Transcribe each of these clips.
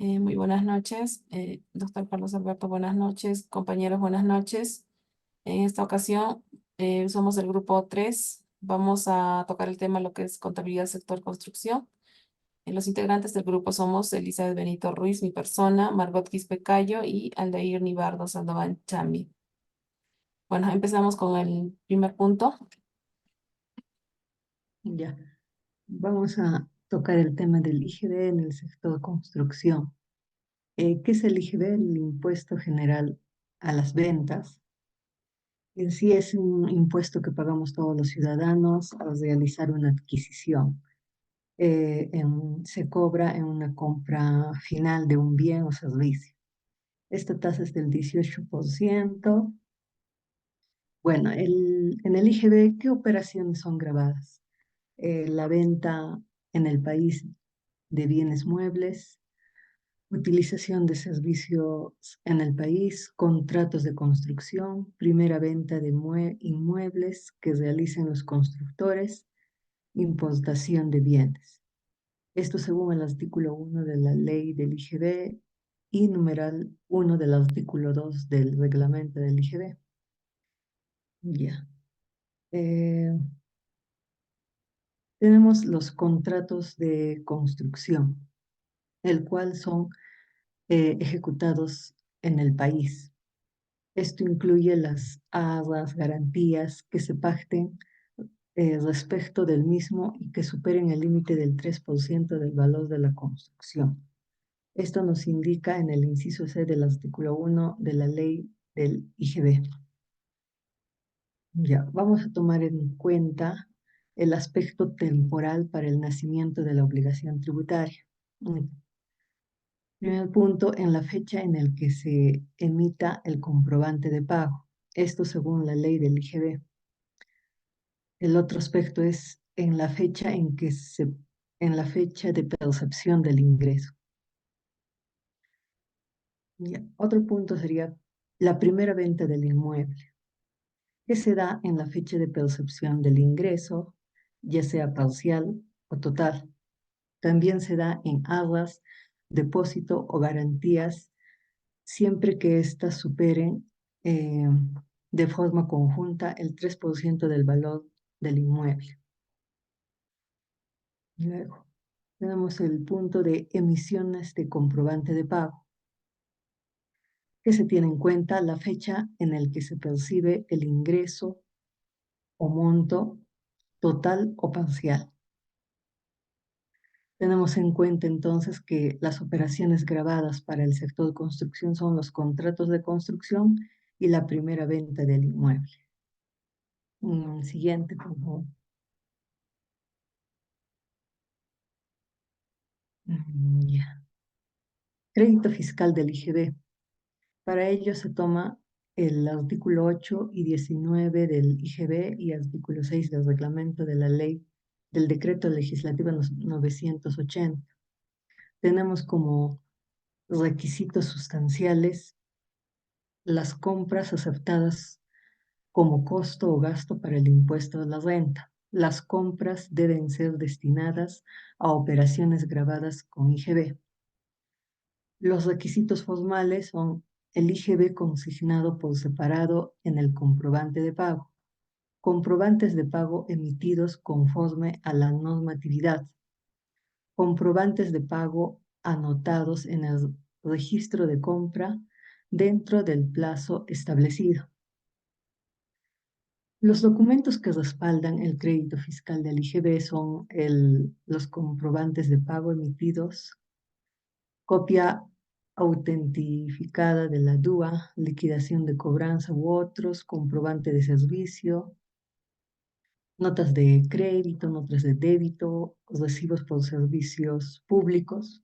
Muy buenas noches, doctor Carlos Alberto, buenas noches, compañeros, buenas noches. En esta ocasión somos el grupo 3. Vamos a tocar el tema lo que es contabilidad sector construcción. Los integrantes del grupo somos Elizabeth Benito Ruiz, mi persona, Margot Quispe Cayo y Aldair Nibardo Sandoval Chambi. Bueno, empezamos con el primer punto. Ya, vamos a tocar el tema del IGB en el sector construcción. ¿Qué es el IGB? El Impuesto General a las Ventas. En sí es un impuesto que pagamos todos los ciudadanos al realizar una adquisición. Se cobra en una compra final de un bien o servicio. Esta tasa es del 18%. Bueno, en el IGB, ¿qué operaciones son grabadas? La venta en el país de bienes muebles, utilización de servicios en el país, contratos de construcción, primera venta de inmuebles que realicen los constructores, importación de bienes. Esto según el artículo 1 de la ley del IGB y numeral 1 del artículo 2 del reglamento del IGB. Ya. Eh, Tenemos los contratos de construcción, el cual son ejecutados en el país. Esto incluye las arras, garantías que se pacten respecto del mismo y que superen el límite del 3% del valor de la construcción. Esto nos indica en el inciso C del artículo 1 de la ley del IGB. Ya, vamos a tomar en cuenta el aspecto temporal para el nacimiento de la obligación tributaria. Primer punto, en la fecha en el que se emita el comprobante de pago. Esto según la ley del IGB. El otro aspecto es en la fecha en la fecha de percepción del ingreso. Ya, otro punto sería la primera venta del inmueble, que se da en la fecha de percepción del ingreso, ya sea parcial o total. También se da en arras, depósito o garantías siempre que éstas superen de forma conjunta el 3% del valor del inmueble. Luego, tenemos el punto de emisiones de comprobante de pago, que se tiene en cuenta la fecha en la que se percibe el ingreso o monto total o parcial. Tenemos en cuenta entonces que las operaciones grabadas para el sector de construcción son los contratos de construcción y la primera venta del inmueble. Siguiente, por favor. Ya. Crédito fiscal del IGB. Para ello se toma el artículo 8 y 19 del IGB y artículo 6 del reglamento de la ley del decreto legislativo 980. Tenemos como requisitos sustanciales las compras aceptadas como costo o gasto para el impuesto de la renta. Las compras deben ser destinadas a operaciones grabadas con IGB. Los requisitos formales son el IGB consignado por separado en el comprobante de pago, comprobantes de pago emitidos conforme a la normatividad, comprobantes de pago anotados en el registro de compra dentro del plazo establecido. Los documentos que respaldan el crédito fiscal del IGB son los comprobantes de pago emitidos, copia autentificada de la DUA, liquidación de cobranza u otros, comprobante de servicio, notas de crédito, notas de débito, recibos por servicios públicos.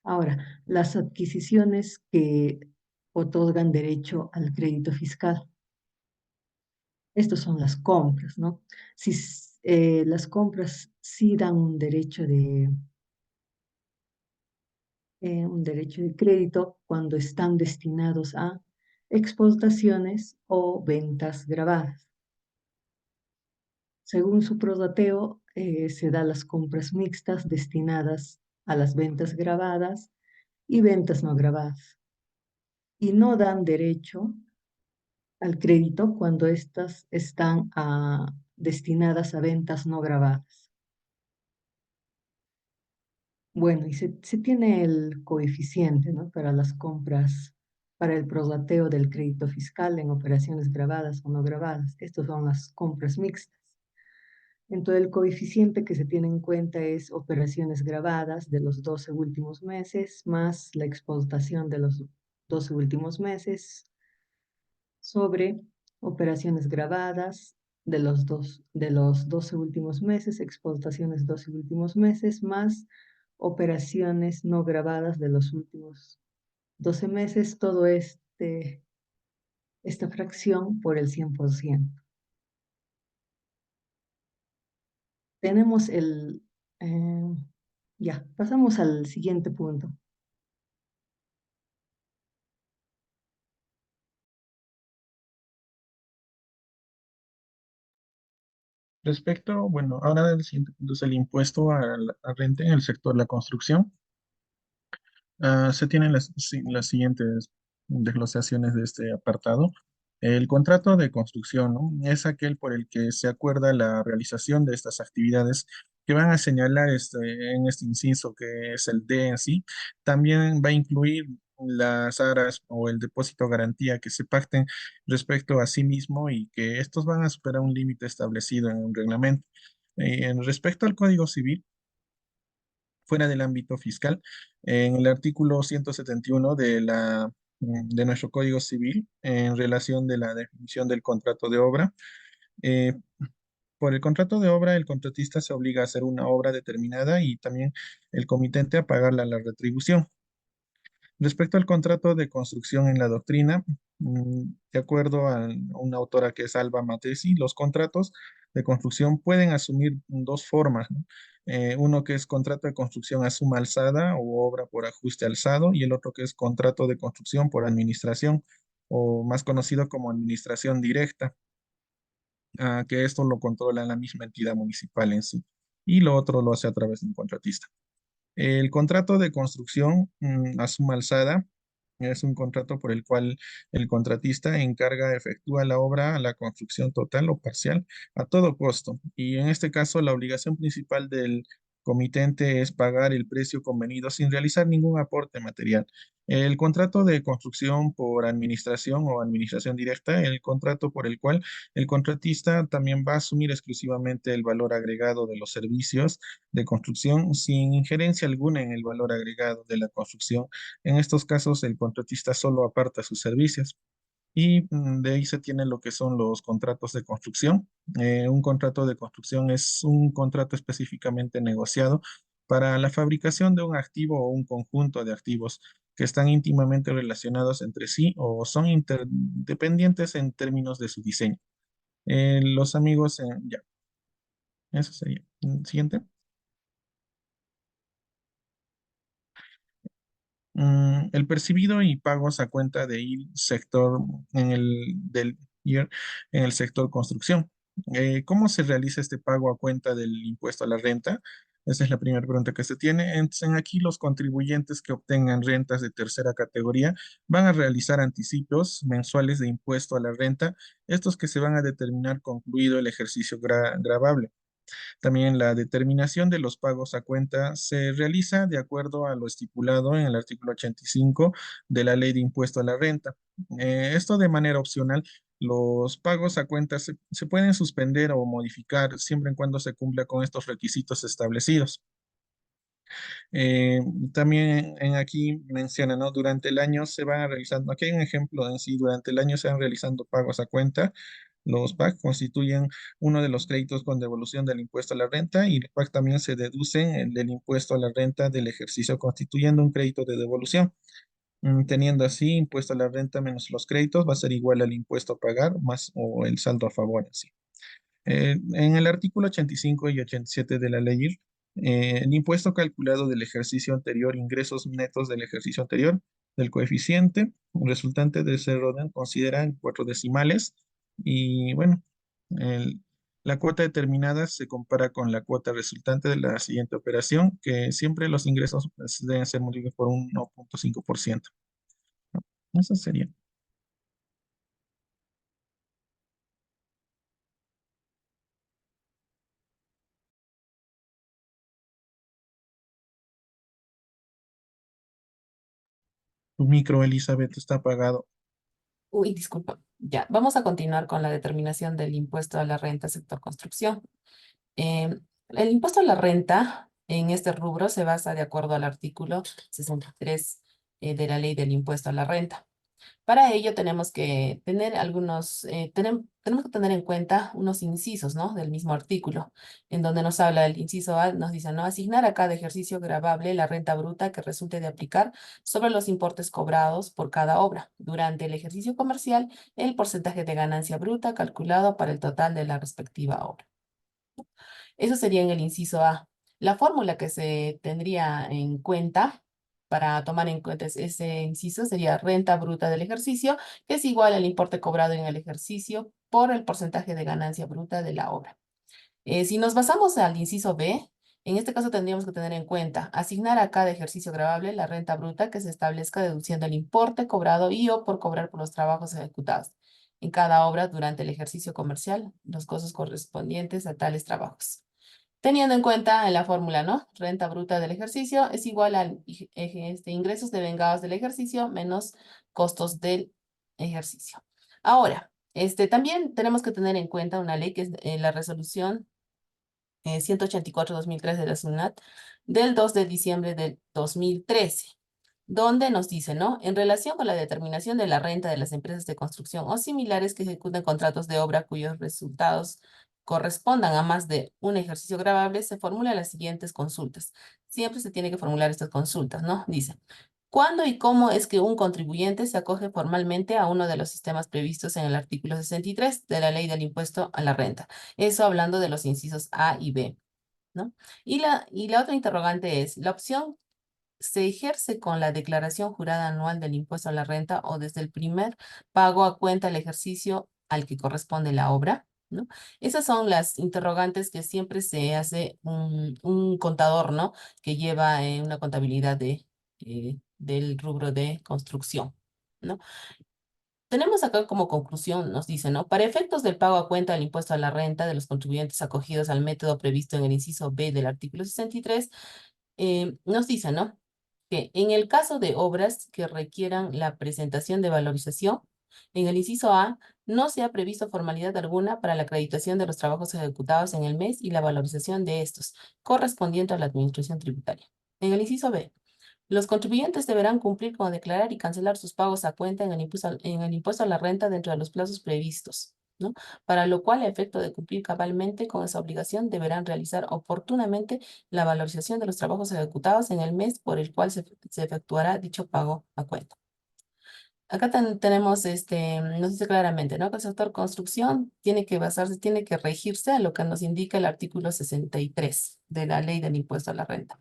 Ahora, las adquisiciones que otorgan derecho al crédito fiscal. Estas son las compras, ¿no? Si las compras sí dan un derecho de crédito cuando están destinados a exportaciones o ventas grabadas. Según su prorrateo, se da las compras mixtas destinadas a las ventas grabadas y ventas no grabadas, y no dan derecho al crédito cuando éstas están destinadas a ventas no grabadas. Bueno, y se tiene el coeficiente, ¿no? Para las compras, para el prorrateo del crédito fiscal en operaciones grabadas o no grabadas. Estas son las compras mixtas. Entonces, el coeficiente que se tiene en cuenta es operaciones grabadas de los 12 últimos meses más la exportación de los 12 últimos meses sobre operaciones grabadas de los 12 últimos meses, exportaciones 12 últimos meses, más operaciones no grabadas de los últimos 12 meses, todo esta fracción por el 100%. Tenemos eh, ya, pasamos al siguiente punto. Respecto, bueno, ahora el siguiente punto es el impuesto a la renta en el sector de la construcción. Se tienen las siguientes desglosaciones de este apartado. El contrato de construcción, ¿no? Es aquel por el que se acuerda la realización de estas actividades que van a señalar en este inciso, que es el D en sí. También va a incluir las aras o el depósito garantía que se pacten respecto a sí mismo y que estos van a superar un límite establecido en un reglamento. Respecto al Código Civil, fuera del ámbito fiscal. En el artículo 171 de nuestro Código Civil, en relación de la definición del contrato de obra, eh, por el contrato de obra, el contratista se obliga a hacer una obra determinada y también el comitente a pagarla la retribución. Respecto al contrato de construcción en la doctrina, de acuerdo a una autora que es Alba Matesi, los contratos de construcción pueden asumir dos formas, ¿no? Uno que es contrato de construcción a suma alzada o obra por ajuste alzado, y el otro que es contrato de construcción por administración, o más conocido como administración directa, que esto lo controla la misma entidad municipal en sí, y lo otro lo hace a través de un contratista. El contrato de construcción a suma alzada es un contrato por el cual el contratista encarga, efectúa la obra, la construcción total o parcial a todo costo. Y en este caso, la obligación principal del comitente es pagar el precio convenido sin realizar ningún aporte material. El contrato de construcción por administración o administración directa, el contrato por el cual el contratista también va a asumir exclusivamente el valor agregado de los servicios de construcción sin injerencia alguna en el valor agregado de la construcción. En estos casos, el contratista solo aparta sus servicios. Y de ahí se tienen lo que son los contratos de construcción. Un contrato de construcción es un contrato específicamente negociado para la fabricación de un activo o un conjunto de activos que están íntimamente relacionados entre sí o son interdependientes en términos de su diseño. Los amigos, ya, eso sería. Siguiente. El percibido y pagos a cuenta de ir sector del IR en el sector construcción. ¿Cómo se realiza este pago a cuenta del impuesto a la renta? Esa es la primera pregunta que se tiene. Entonces, aquí los contribuyentes que obtengan rentas de tercera categoría van a realizar anticipos mensuales de impuesto a la renta, estos que se van a determinar concluido el ejercicio gravable. También la determinación de los pagos a cuenta se realiza de acuerdo a lo estipulado en el artículo 85 de la Ley de Impuesto a la Renta. Esto de manera opcional, los pagos a cuenta se pueden suspender o modificar siempre en cuando se cumpla con estos requisitos establecidos. Eh, También en aquí menciona, ¿no? Durante el año se van realizando, aquí hay un ejemplo en sí, durante el año se van realizando pagos a cuenta. Los PAC constituyen uno de los créditos con devolución del impuesto a la renta y el PAC también se deducen del impuesto a la renta del ejercicio constituyendo un crédito de devolución. Teniendo así impuesto a la renta menos los créditos va a ser igual al impuesto a pagar más o el saldo a favor en sí. En el artículo 85 y 87 de la ley, el impuesto calculado del ejercicio anterior, ingresos netos del ejercicio anterior, del coeficiente resultante de ese orden, consideran cuatro decimales y bueno, La cuota determinada se compara con la cuota resultante de la siguiente operación, que siempre los ingresos pues, deben ser multiplicados por un 1,5%. Eso sería. Tu micro, Elizabeth, está apagado. Uy, disculpa. Ya, vamos a continuar con la determinación del impuesto a la renta sector construcción. El impuesto a la renta en este rubro se basa de acuerdo al artículo 63 de la ley del impuesto a la renta. Para ello tenemos que tener tenemos que tener en cuenta unos incisos, ¿no? Del mismo artículo, en donde nos habla el inciso A, nos dice, ¿no? Asignar a cada ejercicio gravable la renta bruta que resulte de aplicar sobre los importes cobrados por cada obra. Durante el ejercicio comercial, el porcentaje de ganancia bruta calculado para el total de la respectiva obra. Eso sería en el inciso A. La fórmula que se tendría en cuenta para tomar en cuenta ese inciso sería renta bruta del ejercicio, que es igual al importe cobrado en el ejercicio por el porcentaje de ganancia bruta de la obra. Si nos basamos al inciso B, en este caso tendríamos que tener en cuenta asignar a cada ejercicio gravable la renta bruta que se establezca deduciendo el importe cobrado y o por cobrar por los trabajos ejecutados en cada obra durante el ejercicio comercial, los costos correspondientes a tales trabajos. Teniendo en cuenta en la fórmula, ¿no? Renta bruta del ejercicio es igual a ingresos devengados del ejercicio menos costos del ejercicio. Ahora, también tenemos que tener en cuenta una ley que es la resolución 184/2013 de la SUNAT del 2 de diciembre del 2013, donde nos dice, ¿no? En relación con la determinación de la renta de las empresas de construcción o similares que ejecutan contratos de obra cuyos resultados correspondan a más de un ejercicio gravable, se formulan las siguientes consultas. Siempre se tiene que formular estas consultas, ¿no? Dice, ¿cuándo y cómo es que un contribuyente se acoge formalmente a uno de los sistemas previstos en el artículo 63 de la Ley del Impuesto a la Renta? Eso hablando de los incisos A y B, ¿no? Y la otra interrogante es, ¿la opción se ejerce con la declaración jurada anual del impuesto a la renta o desde el primer pago a cuenta del ejercicio al que corresponde la obra? ¿No? Esas son las interrogantes que siempre se hace un contador, ¿no? Que lleva una contabilidad del rubro de construcción, ¿no? Tenemos acá como conclusión, nos dice, ¿no? Para efectos del pago a cuenta del impuesto a la renta de los contribuyentes acogidos al método previsto en el inciso B del artículo 63, nos dice, ¿no? Que en el caso de obras que requieran la presentación de valorización, en el inciso A no se ha previsto formalidad alguna para la acreditación de los trabajos ejecutados en el mes y la valorización de estos, correspondiente a la administración tributaria. En el inciso B, los contribuyentes deberán cumplir con declarar y cancelar sus pagos a cuenta en el impuesto a la renta dentro de los plazos previstos, ¿no? Para lo cual, a efecto de cumplir cabalmente con esa obligación, deberán realizar oportunamente la valorización de los trabajos ejecutados en el mes por el cual se efectuará dicho pago a cuenta. Acá tenemos, nos dice claramente, ¿no? Que el sector construcción tiene que basarse, tiene que regirse a lo que nos indica el artículo 63 de la Ley del Impuesto a la Renta.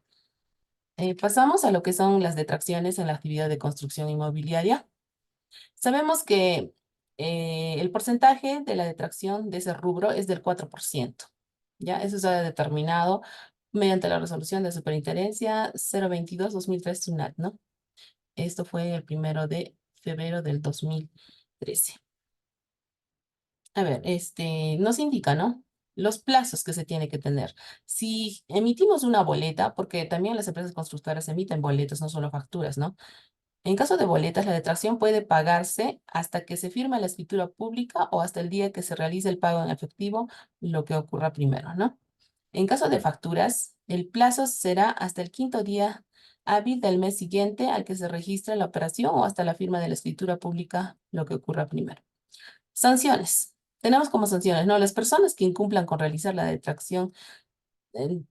Pasamos a lo que son las detracciones en la actividad de construcción inmobiliaria. Sabemos que el porcentaje de la detracción de ese rubro es del 4%. ¿Ya? Eso se ha determinado mediante la resolución de superintendencia 022/2003 SUNAT, ¿no? Esto fue el 1 de febrero del 2013. A ver, nos indica, ¿no? Los plazos que se tiene que tener. Si emitimos una boleta, porque también las empresas constructoras emiten boletas, no solo facturas, ¿no? En caso de boletas, la detracción puede pagarse hasta que se firme la escritura pública o hasta el día que se realice el pago en efectivo, lo que ocurra primero, ¿no? En caso de facturas, el plazo será hasta el quinto día hábil del mes siguiente al que se registre la operación o hasta la firma de la escritura pública, lo que ocurra primero. Sanciones. Tenemos como sanciones, ¿no? Las personas que incumplan con realizar la detracción, eh,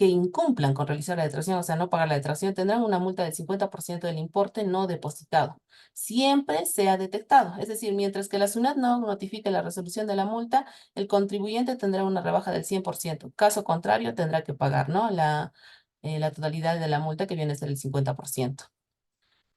o sea, no pagar la detracción, tendrán una multa del 50% del importe no depositado. Siempre sea detectado. Es decir, mientras que la SUNAT no notifique la resolución de la multa, el contribuyente tendrá una rebaja del 100%. Caso contrario, tendrá que pagar, ¿no? La totalidad de la multa que viene a ser el 50%.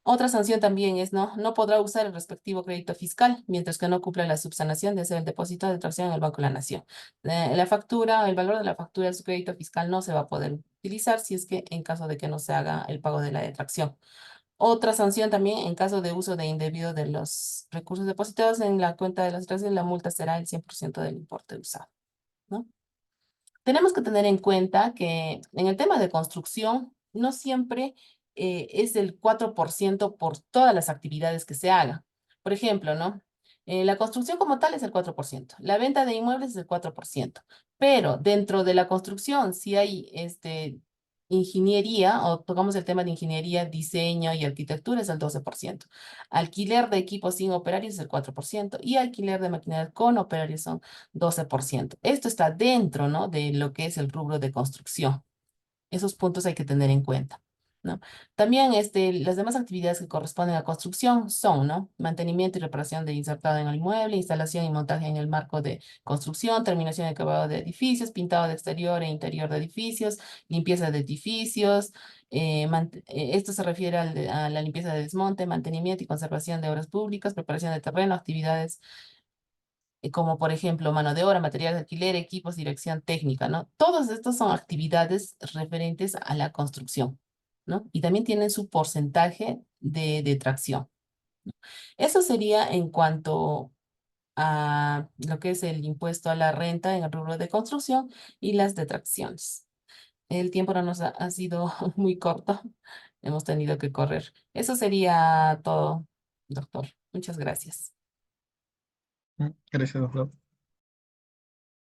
Otra sanción también es, no podrá usar el respectivo crédito fiscal mientras que no cumpla la subsanación de hacer el depósito de tracción en el Banco de la Nación. La factura, el valor de la factura de su crédito fiscal no se va a poder utilizar si es que en caso de que no se haga el pago de la detracción. Otra sanción también en caso de uso de indebido de los recursos depositados en la cuenta de las detracciones, la multa será el 100% del importe usado, ¿no? Tenemos que tener en cuenta que en el tema de construcción, no siempre es el 4% por todas las actividades que se hagan. Por ejemplo, ¿no? La construcción como tal es el 4%, la venta de inmuebles es el 4%, pero dentro de la construcción, si hay ingeniería, o tocamos el tema de ingeniería, diseño y arquitectura, es el 12%. Alquiler de equipos sin operarios es el 4%, y alquiler de maquinaria con operarios son 12%. Esto está dentro, ¿no? De lo que es el rubro de construcción. Esos puntos hay que tener en cuenta, ¿no? También las demás actividades que corresponden a construcción son, ¿no? Mantenimiento y reparación de insertado en el inmueble, instalación y montaje en el marco de construcción, terminación y acabado de edificios, pintado de exterior e interior de edificios, limpieza de edificios. Esto se refiere a la limpieza de desmonte, mantenimiento y conservación de obras públicas, preparación de terreno, actividades como por ejemplo mano de obra, material de alquiler, equipos, dirección técnica, ¿no? Todos estos son actividades referentes a la construcción, ¿no? Y también tienen su porcentaje de detracción. Eso sería en cuanto a lo que es el impuesto a la renta en el rubro de construcción y las detracciones. El tiempo no nos ha sido muy corto, hemos tenido que correr. Eso sería todo, doctor. Muchas gracias. Gracias, doctor.